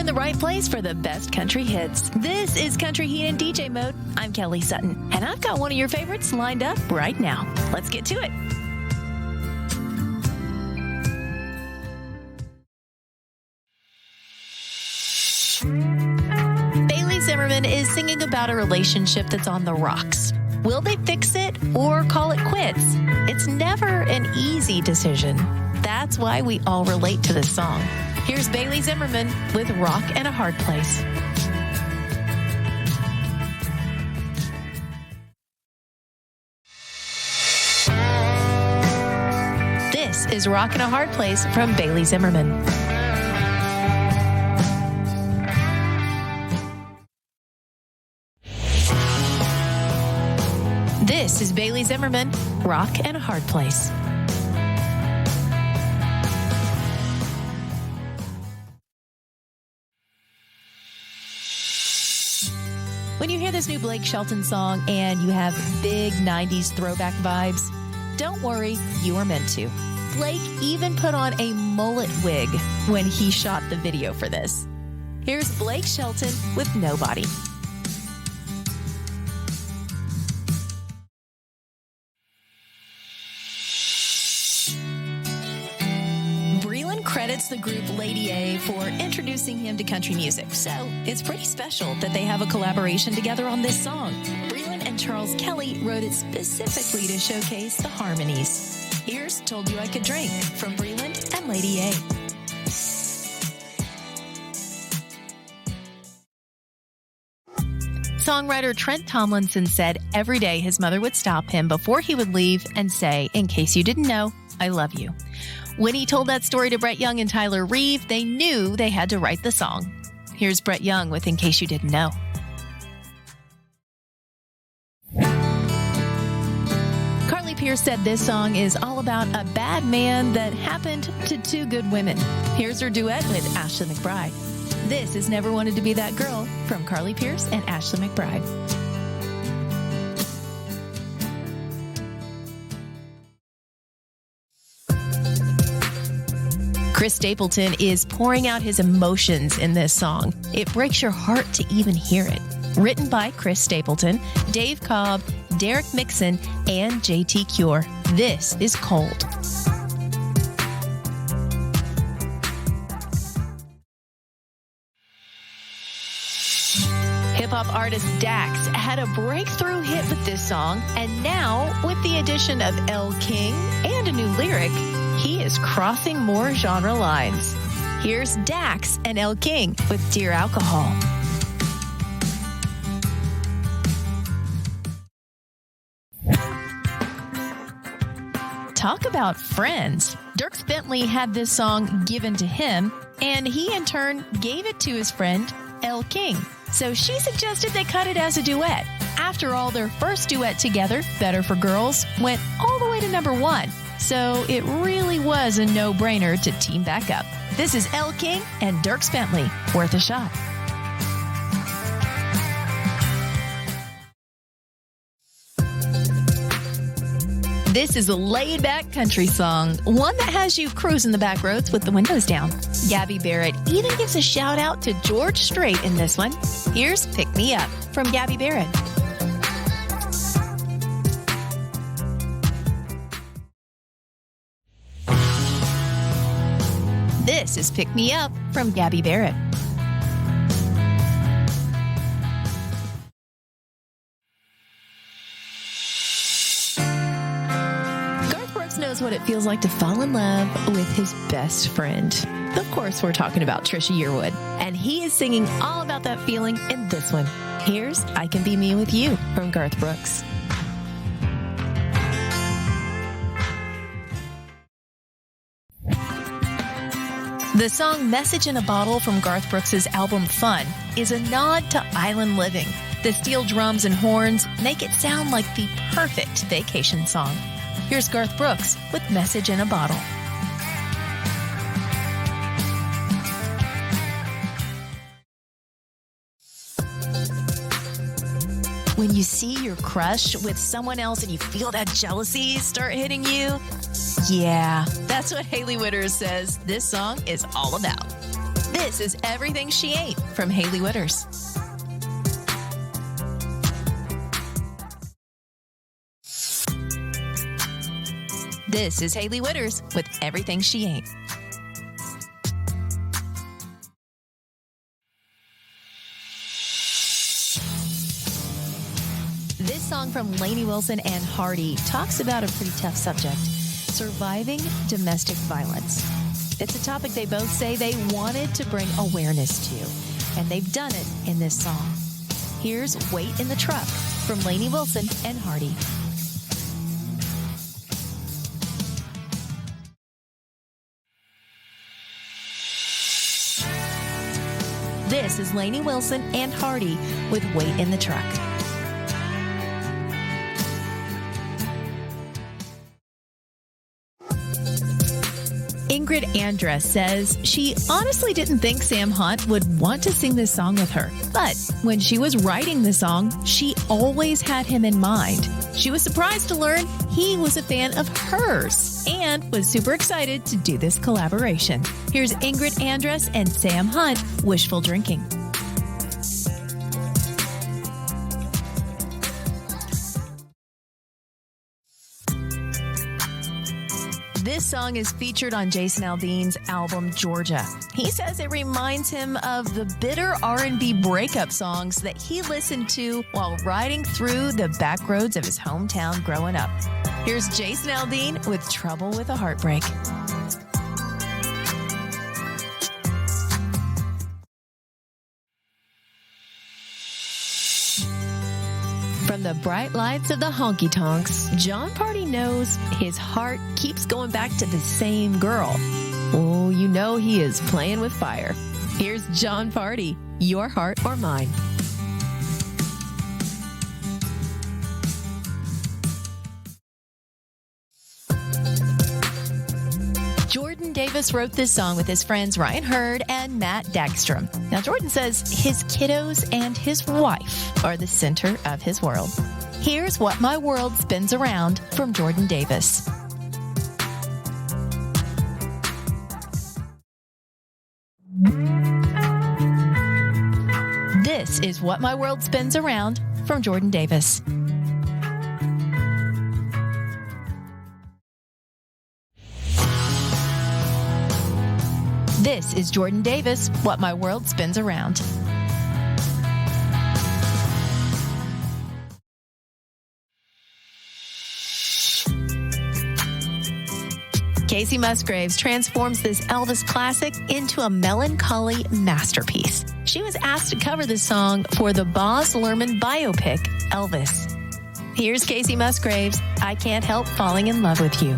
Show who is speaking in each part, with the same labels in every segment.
Speaker 1: in the right place for the best country hits. This is Country Heat in DJ Mode. I'm Kelly Sutton, and I've got one of your favorites lined up right now. Let's get to it. Bailey Zimmerman is singing about a relationship that's on the rocks. Will they fix it or call it quits? It's never an easy decision. That's why we all relate to this song. Here's Bailey Zimmerman with Rock and a Hard Place. This is Rock and a Hard Place from Bailey Zimmerman. This is Bailey Zimmerman, Rock and a Hard Place. When you hear this new Blake Shelton song and you have big 90s throwback vibes, don't worry, you are meant to. Blake even put on a mullet wig when he shot the video for this. Here's Blake Shelton with Nobody. Credits the group Lady A for introducing him to country music, so it's pretty special that they have a collaboration together on this song. Breland and Charles Kelly wrote it specifically to showcase the harmonies. Here's Told You I Could Drink from Breland and Lady A. Songwriter Trent Tomlinson said every day his mother would stop him before he would leave and say, "In case you didn't know, I love you." When he told that story to Brett Young and Tyler Reeve, they knew they had to write the song. Here's Brett Young with In Case You Didn't Know. Carly Pearce said this song is all about a bad man that happened to two good women. Here's her duet with Ashley McBryde. This is Never Wanted to Be That Girl from Carly Pearce and Ashley McBryde. Chris Stapleton is pouring out his emotions in this song. It breaks your heart to even hear it. Written by Chris Stapleton, Dave Cobb, Derek Mixon, and JT Cure. This is Cold. Hip-hop artist Dax had a breakthrough hit with this song, and now, with the addition of Elle King and a new lyric, he is crossing more genre lines. Here's Dax and Elle King with Dear Alcohol. Talk about friends. Dierks Bentley had this song given to him, and he in turn gave it to his friend, Elle King. So she suggested they cut it as a duet. After all, their first duet together, Better for Girls, went all the way to #1. So it really was a no-brainer to team back up. This is Elle King and Dierks Bentley. Worth a shot. This is a laid-back country song, one that has you cruising the back roads with the windows down. Gabby Barrett even gives a shout-out to George Strait in this one. Here's Pick Me Up from Gabby Barrett. This is Pick Me Up from Gabby Barrett. Garth Brooks knows what it feels like to fall in love with his best friend. Of course, we're talking about Trisha Yearwood, and he is singing all about that feeling in this one. Here's I Can Be Me With You from Garth Brooks. The song Message in a Bottle from Garth Brooks' album Fun is a nod to island living. The steel drums and horns make it sound like the perfect vacation song. Here's Garth Brooks with Message in a Bottle. When you see your crush with someone else and you feel that jealousy start hitting you, yeah, that's what Hailey Whitters says this song is all about. This is Everything She Ate from Hailey Whitters. This is Hailey Whitters with Everything She Ate. This song from Lainey Wilson and Hardy talks about a pretty tough subject, surviving domestic violence. It's a topic they both say they wanted to bring awareness to, and they've done it in this song. Here's Wait in the Truck from Lainey Wilson and Hardy. This is Lainey Wilson and Hardy with Wait in the Truck. Ingrid Andress says she honestly didn't think Sam Hunt would want to sing this song with her. But when she was writing the song, she always had him in mind. She was surprised to learn he was a fan of hers and was super excited to do this collaboration. Here's Ingrid Andress and Sam Hunt, Wishful Drinking. This song is featured on Jason Aldean's album, Georgia. He says it reminds him of the bitter R&B breakup songs that he listened to while riding through the back roads of his hometown growing up. Here's Jason Aldean with Trouble with a Heartbreak. From the bright lights of the honky tonks, Jon Pardi knows his heart keeps going back to the same girl. Oh, you know he is playing with fire. Here's Jon Pardi, Your Heart or Mine. Jordan Davis wrote this song with his friends Ryan Hurd and Matt Dagstrom. Now, Jordan says his kiddos and his wife are the center of his world. Here's What My World Spins Around from Jordan Davis. This is What My World Spins Around from Jordan Davis. This is Jordan Davis, What My World Spins Around. Kacey Musgraves transforms this Elvis classic into a melancholy masterpiece. She was asked to cover this song for the Baz Luhrmann biopic, Elvis. Here's Kacey Musgraves, I Can't Help Falling in Love with You.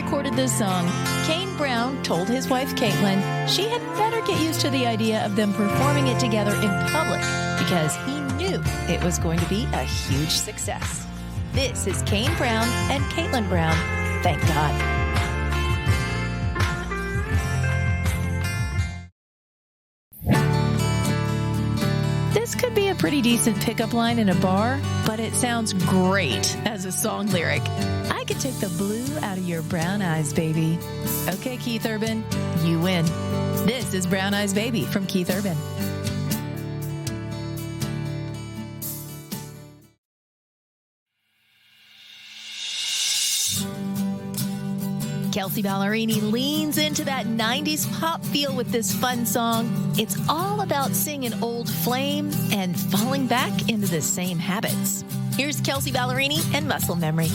Speaker 1: Recorded this song, Kane Brown told his wife Caitlin she had better get used to the idea of them performing it together in public because he knew it was going to be a huge success. This is Kane Brown and Caitlin Brown, Thank God. This could be a pretty decent pickup line in a bar, but it sounds great as a song lyric. I could take the blue out of your brown eyes, baby. Okay, Keith Urban, you win. This is Brown Eyes Baby from Keith Urban. Kelsea Ballerini leans into that 90s pop feel with this fun song. It's all about seeing an old flame and falling back into the same habits. Here's Kelsea Ballerini and Muscle Memory.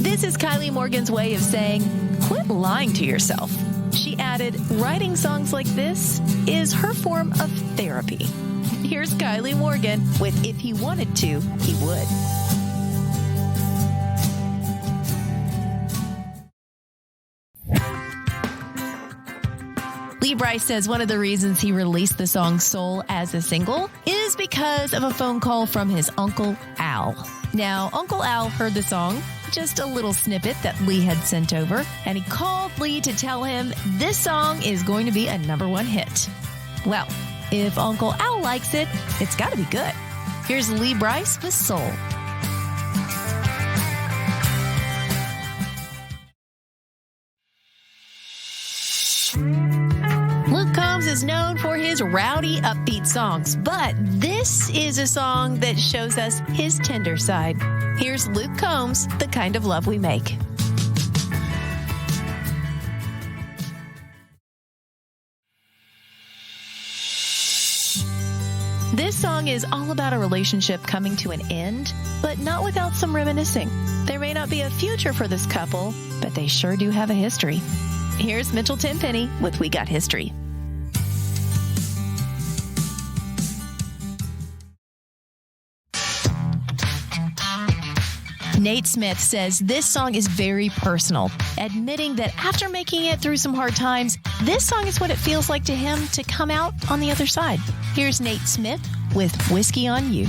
Speaker 1: This is Kylie Morgan's way of saying, quit lying to yourself. She added, writing songs like this is her form of therapy. Here's Kylie Morgan with If He Wanted to, He Would. Lee Brice says one of the reasons he released the song Soul as a single is because of a phone call from his uncle, Al. Now, Uncle Al heard the song, just a little snippet that Lee had sent over, and he called Lee to tell him this song is going to be a #1 hit. Well, if Uncle Al likes it, it's got to be good. Here's Lee Brice with Soul. Luke Combs is known for his rowdy, upbeat songs, but this is a song that shows us his tender side. Here's Luke Combs, The Kind of Love We Make. This song is all about a relationship coming to an end, but not without some reminiscing. There may not be a future for this couple, but they sure do have a history. Here's Mitchell Tenpenny with We Got History. Nate Smith says this song is very personal, admitting that after making it through some hard times, this song is what it feels like to him to come out on the other side. Here's Nate Smith with Whiskey on You.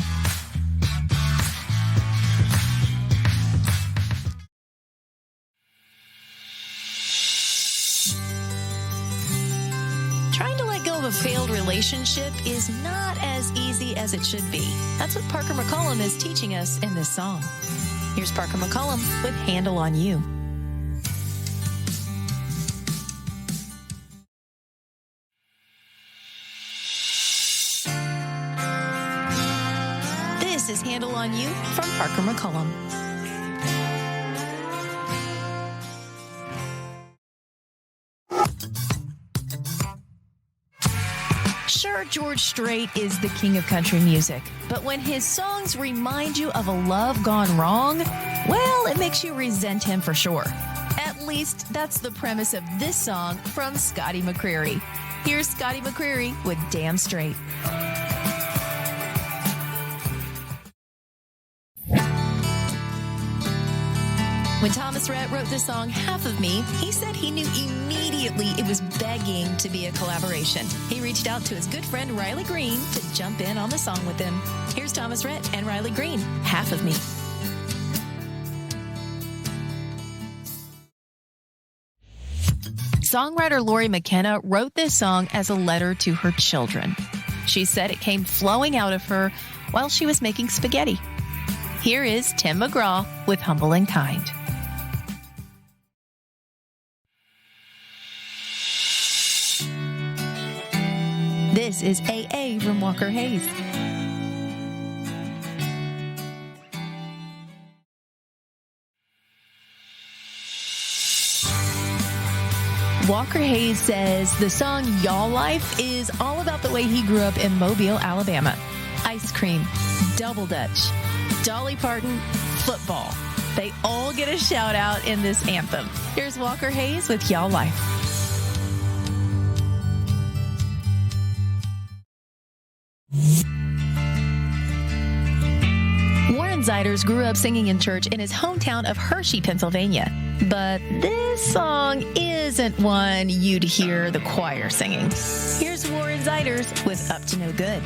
Speaker 1: Trying to let go of a failed relationship is not as easy as it should be. That's what Parker McCollum is teaching us in this song. Here's Parker McCollum with Handle on You. This is Handle on You from Parker McCollum. Sure, George Strait is the king of country music, but when his songs remind you of a love gone wrong, well, it makes you resent him for sure. At least that's the premise of this song from Scotty McCreery. Here's Scotty McCreery with Damn Straight. When Thomas Rhett wrote the song Half of Me, he said he knew immediately it was begging to be a collaboration. He reached out to his good friend Riley Green to jump in on the song with him. Here's Thomas Rhett and Riley Green, Half of Me. Songwriter Lori McKenna wrote this song as a letter to her children. She said it came flowing out of her while she was making spaghetti. Here is Tim McGraw with Humble and Kind. This is AA from Walker Hayes. Walker Hayes says the song Y'all Life is all about the way he grew up in Mobile, Alabama. Ice cream, double dutch, Dolly Parton, football. They all get a shout out in this anthem. Here's Walker Hayes with Y'all Life. Warren Zeiders grew up singing in church in his hometown of Hershey, Pennsylvania. But this song isn't one you'd hear the choir singing. Here's Warren Zeiders with Up to No Good.